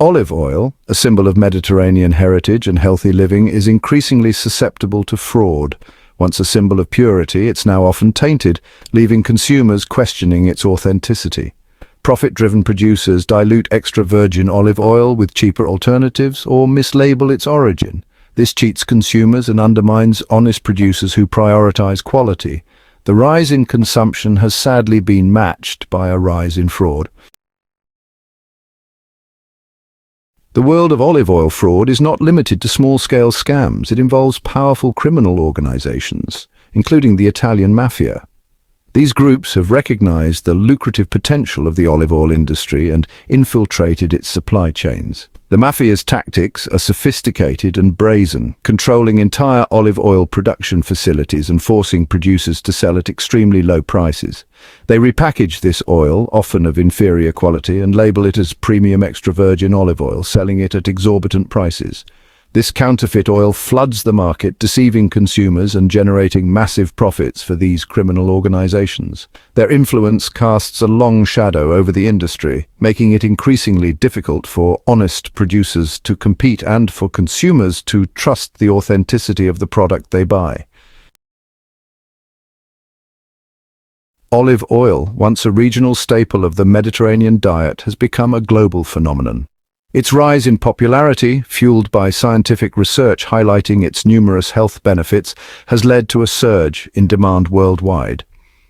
Olive oil, a symbol of Mediterranean heritage and healthy living, is increasingly susceptible to fraud. Once a symbol of purity, it's now often tainted, leaving consumers questioning its authenticity. Profit-driven producers dilute extra virgin olive oil with cheaper alternatives or mislabel its origin. This cheats consumers and undermines honest producers who prioritize quality. The rise in consumption has sadly been matched by a rise in fraud. The world of olive oil fraud is not limited to small-scale scams. It involves powerful criminal organizations, including the Italian Mafia. These groups have recognized the lucrative potential of the olive oil industry and infiltrated its supply chains. The Mafia's tactics are sophisticated and brazen, controlling entire olive oil production facilities and forcing producers to sell at extremely low prices. They repackage this oil, often of inferior quality, and label it as premium extra virgin olive oil, selling it at exorbitant prices. This counterfeit oil floods the market, deceiving consumers and generating massive profits for these criminal organizations. Their influence casts a long shadow over the industry, making it increasingly difficult for honest producers to compete and for consumers to trust the authenticity of the product they buy. Olive oil, once a regional staple of the Mediterranean diet, has become a global phenomenon. Its rise in popularity, fueled by scientific research highlighting its numerous health benefits, has led to a surge in demand worldwide.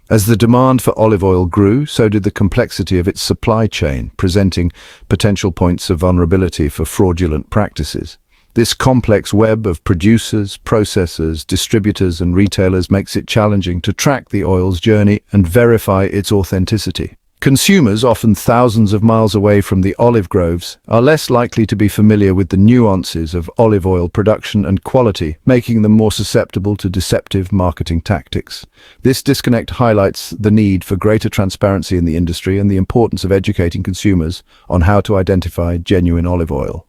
As the demand for olive oil grew, so did the complexity of its supply chain, presenting potential points of vulnerability for fraudulent practices. This complex web of producers, processors, distributors, and retailers makes it challenging to track the oil's journey and verify its authenticity. Consumers, often thousands of miles away from the olive groves, are less likely to be familiar with the nuances of olive oil production and quality, making them more susceptible to deceptive marketing tactics. This disconnect highlights the need for greater transparency in the industry and the importance of educating consumers on how to identify genuine olive oil.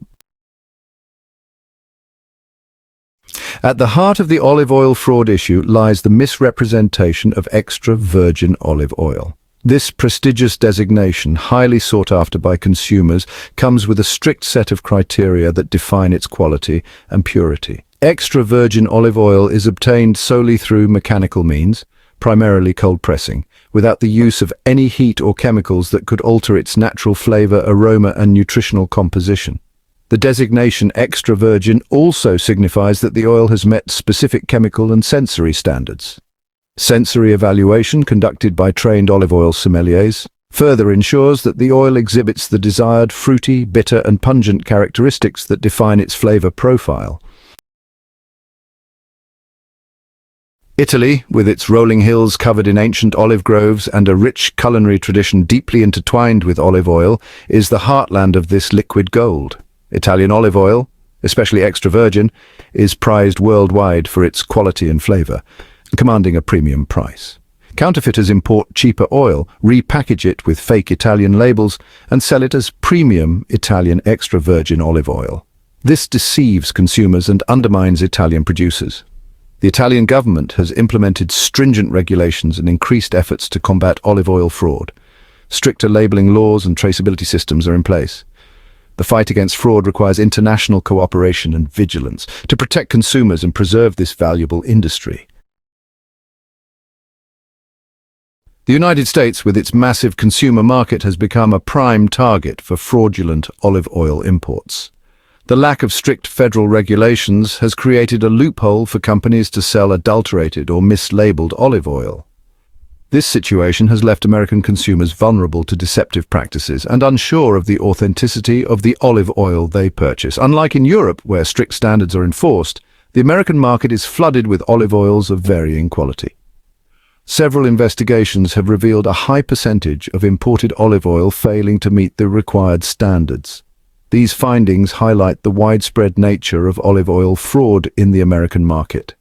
At the heart of the olive oil fraud issue lies the misrepresentation of extra virgin olive oil. This prestigious designation, highly sought after by consumers, comes with a strict set of criteria that define its quality and purity. Extra virgin olive oil is obtained solely through mechanical means, primarily cold pressing, without the use of any heat or chemicals that could alter its natural flavor, aroma, and nutritional composition. The designation extra virgin also signifies that the oil has met specific chemical and sensory standards. Sensory evaluation, conducted by trained olive oil sommeliers, further ensures that the oil exhibits the desired fruity, bitter, and pungent characteristics that define its flavor profile. Italy, with its rolling hills covered in ancient olive groves and a rich culinary tradition deeply intertwined with olive oil, is the heartland of this liquid gold. Italian olive oil, especially extra virgin, is prized worldwide for its quality and flavor, commanding a premium price. Counterfeiters import cheaper oil, repackage it with fake Italian labels, and sell it as premium Italian extra virgin olive oil. This deceives consumers and undermines Italian producers. The Italian government has implemented stringent regulations and increased efforts to combat olive oil fraud. Stricter labeling laws and traceability systems are in place. The fight against fraud requires international cooperation and vigilance to protect consumers and preserve this valuable industry. The United States, with its massive consumer market, has become a prime target for fraudulent olive oil imports. The lack of strict federal regulations has created a loophole for companies to sell adulterated or mislabeled olive oil. This situation has left American consumers vulnerable to deceptive practices and unsure of the authenticity of the olive oil they purchase. Unlike in Europe, where strict standards are enforced, the American market is flooded with olive oils of varying quality. Several investigations have revealed a high percentage of imported olive oil failing to meet the required standards. These findings highlight the widespread nature of olive oil fraud in the American market.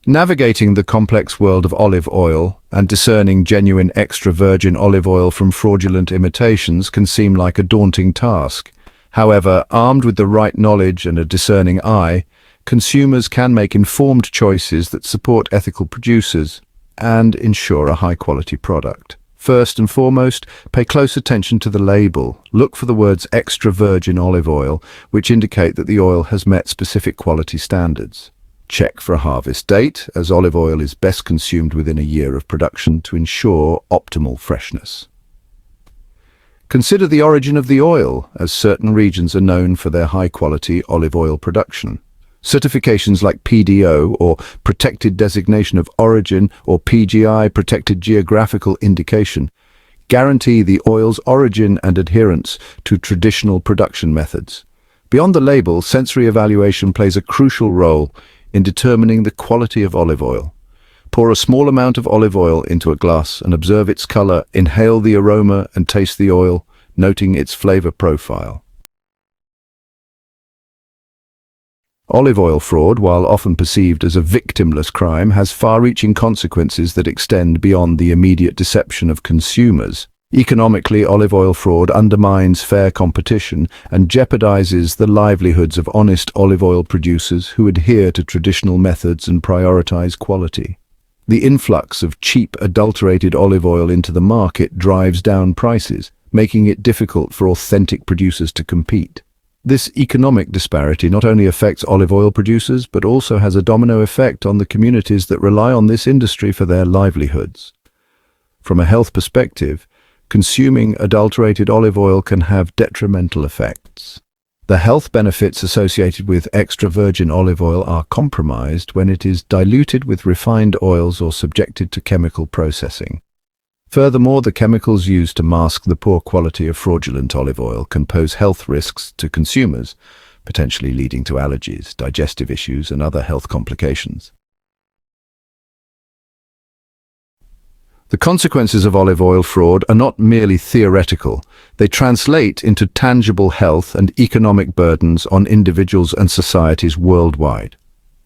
Navigating the complex world of olive oil and discerning genuine extra virgin olive oil from fraudulent imitations can seem like a daunting task. However, armed with the right knowledge and a discerning eye, consumers can make informed choices that support ethical producers and ensure a high-quality product. First and foremost, pay close attention to the label. Look for the words extra virgin olive oil, which indicate that the oil has met specific quality standards. Check for a harvest date, as olive oil is best consumed within a year of production to ensure optimal freshness. Consider the origin of the oil, as certain regions are known for their high-quality olive oil production. Certifications like PDO, or Protected Designation of Origin, or PGI, Protected Geographical Indication, guarantee the oil's origin and adherence to traditional production methods. Beyond the label, sensory evaluation plays a crucial role in determining the quality of olive oil. Pour a small amount of olive oil into a glass and observe its color, inhale the aroma and taste the oil, noting its flavor profile. Olive oil fraud, while often perceived as a victimless crime, has far-reaching consequences that extend beyond the immediate deception of consumers. Economically, olive oil fraud undermines fair competition and jeopardizes the livelihoods of honest olive oil producers who adhere to traditional methods and prioritize quality. The influx of cheap, adulterated olive oil into the market drives down prices, making it difficult for authentic producers to compete. This economic disparity not only affects olive oil producers, but also has a domino effect on the communities that rely on this industry for their livelihoods. From a health perspective, consuming adulterated olive oil can have detrimental effects. The health benefits associated with extra virgin olive oil are compromised when it is diluted with refined oils or subjected to chemical processing. Furthermore, the chemicals used to mask the poor quality of fraudulent olive oil can pose health risks to consumers, potentially leading to allergies, digestive issues, and other health complications. The consequences of olive oil fraud are not merely theoretical. They translate into tangible health and economic burdens on individuals and societies worldwide.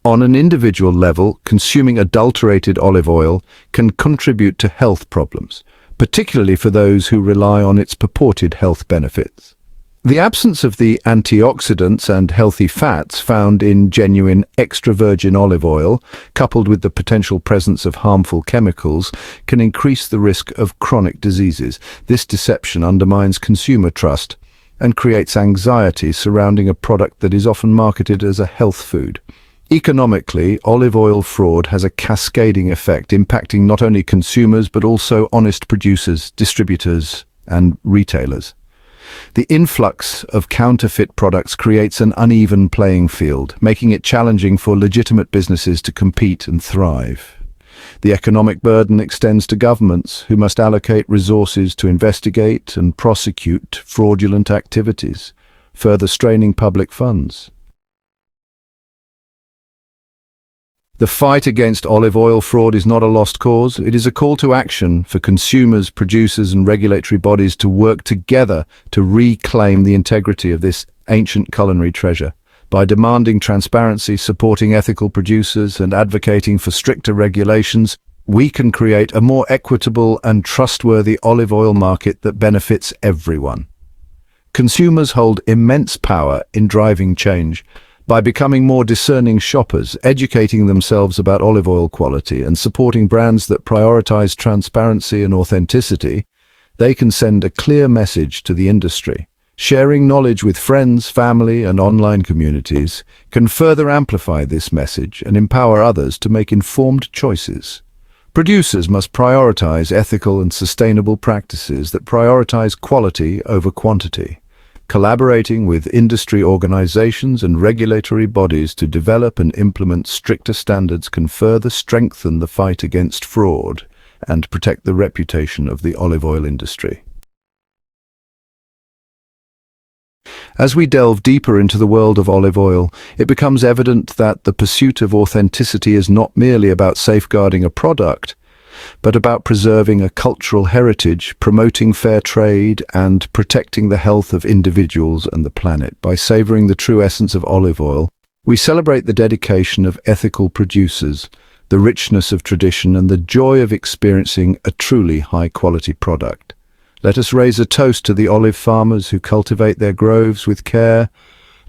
On an individual level, consuming adulterated olive oil can contribute to health problems, particularly for those who rely on its purported health benefits. The absence of the antioxidants and healthy fats found in genuine extra virgin olive oil, coupled with the potential presence of harmful chemicals, can increase the risk of chronic diseases. This deception undermines consumer trust and creates anxiety surrounding a product that is often marketed as a health food. Economically, olive oil fraud has a cascading effect, impacting not only consumers but also honest producers, distributors, and retailers. The influx of counterfeit products creates an uneven playing field, making it challenging for legitimate businesses to compete and thrive. The economic burden extends to governments, who must allocate resources to investigate and prosecute fraudulent activities, further straining public funds. The fight against olive oil fraud is not a lost cause. It is a call to action for consumers, producers, and regulatory bodies to work together to reclaim the integrity of this ancient culinary treasure. By demanding transparency, supporting ethical producers, and advocating for stricter regulations, we can create a more equitable and trustworthy olive oil market that benefits everyone. Consumers hold immense power in driving change. By becoming more discerning shoppers, educating themselves about olive oil quality, and supporting brands that prioritize transparency and authenticity, they can send a clear message to the industry. Sharing knowledge with friends, family, and online communities can further amplify this message and empower others to make informed choices. Producers must prioritize ethical and sustainable practices that prioritize quality over quantity. Collaborating with industry organizations and regulatory bodies to develop and implement stricter standards can further strengthen the fight against fraud and protect the reputation of the olive oil industry. As we delve deeper into the world of olive oil, it becomes evident that the pursuit of authenticity is not merely about safeguarding a product, but about preserving a cultural heritage, promoting fair trade, and protecting the health of individuals and the planet. By savoring the true essence of olive oil, we celebrate the dedication of ethical producers, the richness of tradition, and the joy of experiencing a truly high-quality product. Let us raise a toast to the olive farmers who cultivate their groves with care,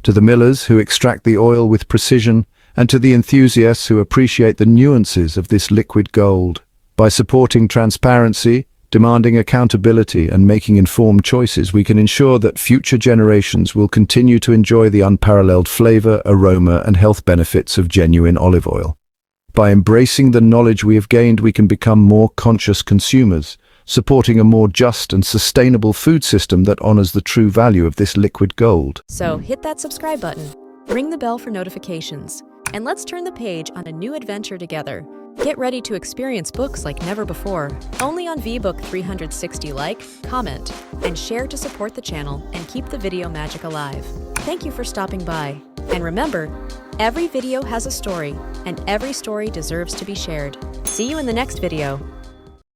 to the millers who extract the oil with precision, and to the enthusiasts who appreciate the nuances of this liquid gold. By supporting transparency, Demanding accountability and making informed choices, we can ensure that future generations will continue to enjoy the unparalleled flavor, aroma, and health benefits of genuine olive oil. By embracing the knowledge we have gained, we can become more conscious consumers, supporting a more just and sustainable food system that honors the true value of this liquid gold. So hit that subscribe button, ring the bell for notifications, and let's turn the page on a new adventure together. Get ready to experience books like never before, only on VBook 360. Like, comment, and share to support the channel and keep the video magic alive. Thank you for stopping by. And remember, every video has a story, and every story deserves to be shared. See you in the next video.